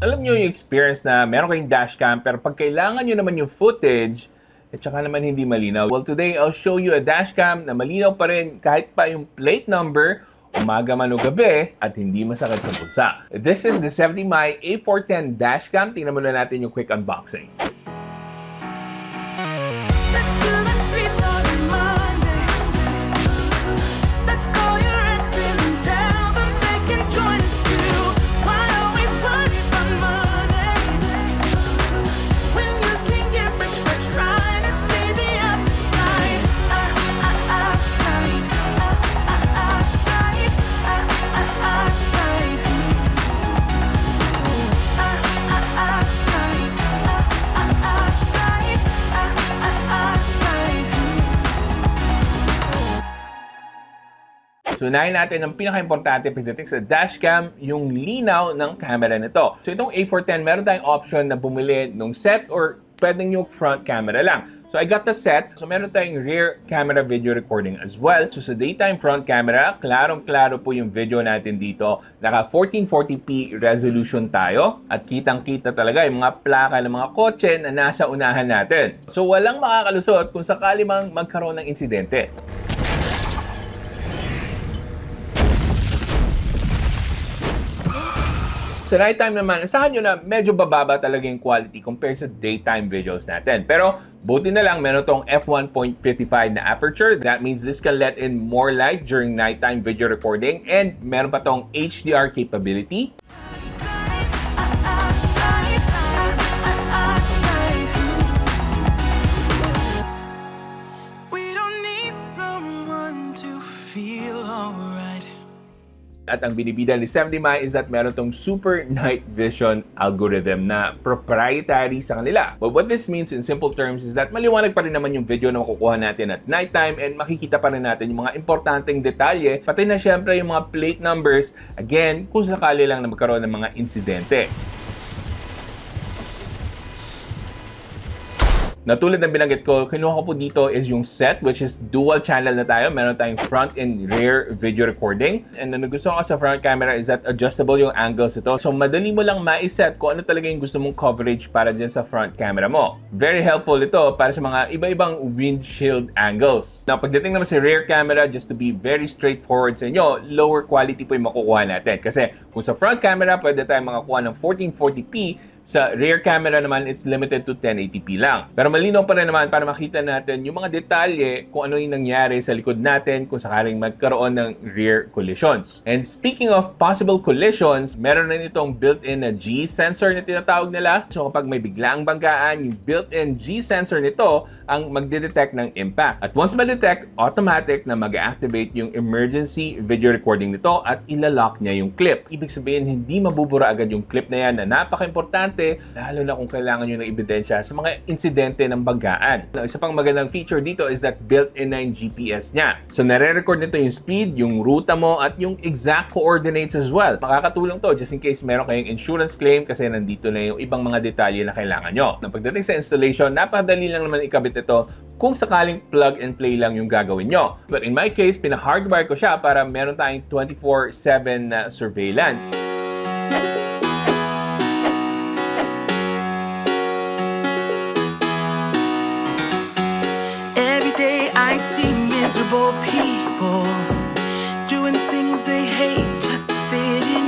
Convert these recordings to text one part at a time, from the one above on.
Alam nyo yung experience na meron kayong dashcam pero pag kailangan nyo naman yung footage, at saka naman hindi malinaw. Well, today I'll show you a dashcam na malinaw pa rin kahit pa yung plate number, umaga man o gabi, at hindi masakit sa bulsa. This is the 70mi A410 dashcam. Tingnan muna natin yung quick unboxing. So, unahin natin ang pinaka-importante pagdating sa dashcam, yung linaw ng camera nito. So, itong A410, meron tayong option na bumili ng set or pwedeng yung front camera lang. So, I got the set. So, meron tayong rear camera video recording as well. So, sa daytime front camera, klarong-klaro po yung video natin dito. Naka 1440p resolution tayo. At kitang-kita talaga yung mga plaka ng mga kotse na nasa unahan natin. So, walang makakalusot kung sakali mang magkaroon ng insidente. Sa nighttime naman, asahan nyo na medyo bababa talaga yung quality compared sa daytime videos natin. Pero buti na lang meron tong f1.55 na aperture. That means this can let in more light during nighttime video recording. And meron pa tong HDR capability. At ang binibida ni 70mi is that meron tong super night vision algorithm na proprietary sa kanila. But what this means in simple terms is that maliwanag pa rin naman yung video na makukuha natin at nighttime and makikita pa rin natin yung mga importanteng detalye, pati na syempre yung mga plate numbers, again, kung sakali lang na magkaroon ng mga insidente. Na tulad ng binanggit ko, kinuha ko po dito is yung set, which is dual channel na tayo. Meron tayong front and rear video recording. And ang nagustuhan ko sa front camera is that adjustable yung angles ito. So madali mo lang ma-set kung ano talaga yung gusto mong coverage para dyan sa front camera mo. Very helpful ito para sa mga iba-ibang windshield angles. Now pagdating naman sa rear camera, just to be very straightforward sa inyo, lower quality po yung makukuha natin. Kasi kung sa front camera, pwede tayong makakuha ng 1440p. Sa rear camera naman, it's limited to 1080p lang. Pero malinaw pa rin naman para makita natin yung mga detalye kung ano yung nangyari sa likod natin kung sakaling magkaroon ng rear collisions. And speaking of possible collisions, meron rin itong built-in na G-sensor na tinatawag nila. So kapag may biglaang banggaan, yung built-in G-sensor nito ang magdedetect ng impact. At once ma-detect, automatic na mag-activate yung emergency video recording nito at ilalock niya yung clip. Ibig sabihin, hindi mabubura agad yung clip na yan na napaka-importante lalo na kung kailangan nyo ng ebidensya sa mga insidente ng banggaan. Isa pang magandang feature dito is that built-in na yung GPS niya. So nare-record nito yung speed, yung ruta mo, at yung exact coordinates as well. Makakatulong to just in case meron kayong insurance claim kasi nandito na yung ibang mga detalye na kailangan nyo. Pagdating sa installation, napakadali lang naman ikabit ito kung sakaling plug and play lang yung gagawin nyo. But in my case, pina-hardwire ko siya para meron tayong 24/7 surveillance. I see miserable people doing things they hate just to fit in.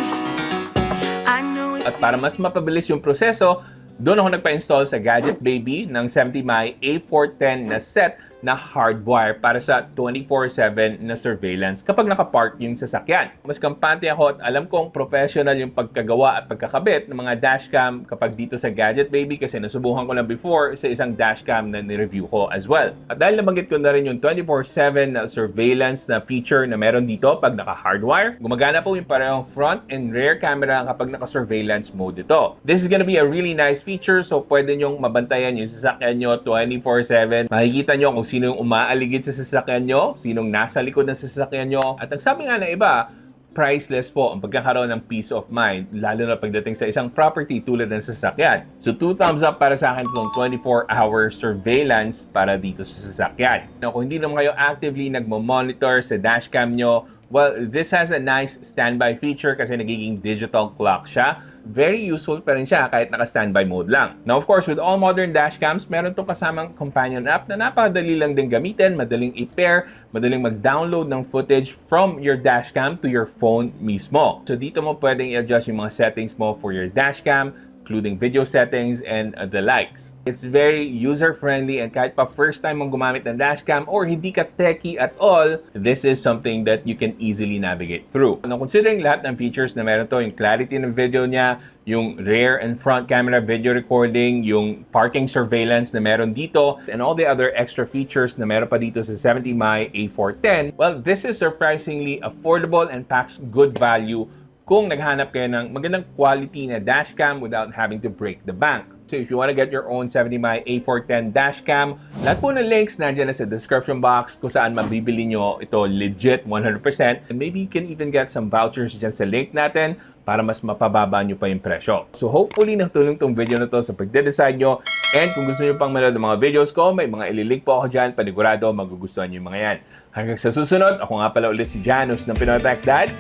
I know it's At para mas mapabilis yung proseso, doon ako nagpa-install sa Gadget Baby ng 70mi A410 na set na hardwire para sa 24/7 na surveillance kapag nakapark yung sasakyan. Mas kampante ako at alam kong professional yung pagkagawa at pagkakabit ng mga dashcam kapag dito sa Gadget Baby kasi nasubukan ko na before sa isang dashcam na ni-review ko as well. At dahil nabanggit ko na rin yung 24/7 na surveillance na feature na meron dito pag naka-hardwire, gumagana po yung parehong front and rear camera kapag naka-surveillance mode ito. This is gonna be a really nice feature so pwede nyong mabantayan yung sasakyan nyo 24/7. Makikita nyo kung sino yung umaaligid sa sasakyan nyo, sinong nasa likod ng sasakyan nyo. At ang sabi nga ng iba, priceless po ang pagkakaroon ng peace of mind, lalo na pagdating sa isang property tulad ng sasakyan. So 2 thumbs up para sa akin itong 24-hour surveillance para dito sa sasakyan. Now, kung hindi naman kayo actively nagmo-monitor sa dashcam nyo, Well, this has a nice standby feature kasi nagiging digital clock siya. Very useful pa rin siya kahit naka-standby mode lang. Now, of course, with all modern dashcams, meron itong kasamang companion app na napakadali lang din gamitin, madaling i-pair, madaling mag-download ng footage from your dashcam to your phone mismo. So dito mo pwedeng i-adjust yung mga settings mo for your dashcam, including video settings and the likes. It's very user-friendly and kahit pa first time mong gumamit ng dashcam or hindi ka techie at all, this is something that you can easily navigate through. Now, considering lahat ng features na meron to, yung clarity ng video niya, yung rear and front camera video recording, yung parking surveillance na meron dito, and all the other extra features na meron pa dito sa 70Mi A410, well, this is surprisingly affordable and packs good value kung naghanap kayo ng magandang quality na dashcam without having to break the bank. So if you want to get your own 70Mi A410 dashcam, lahat po ng links nandiyan na sa description box kung saan mabibili nyo ito legit 100%. And maybe you can even get some vouchers dyan sa link natin para mas mapababa nyo pa yung presyo. So hopefully nakatulong tong video na to sa pagde-decide nyo. And kung gusto nyo pang manood ng mga videos ko, may mga ililink po ako dyan. Panigurado, magugustuhan nyo yung mga yan. Hanggang sa susunod, ako nga pala ulit si Janus ng Pinoy Tech Dad.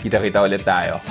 Kita-kita ulit tayo.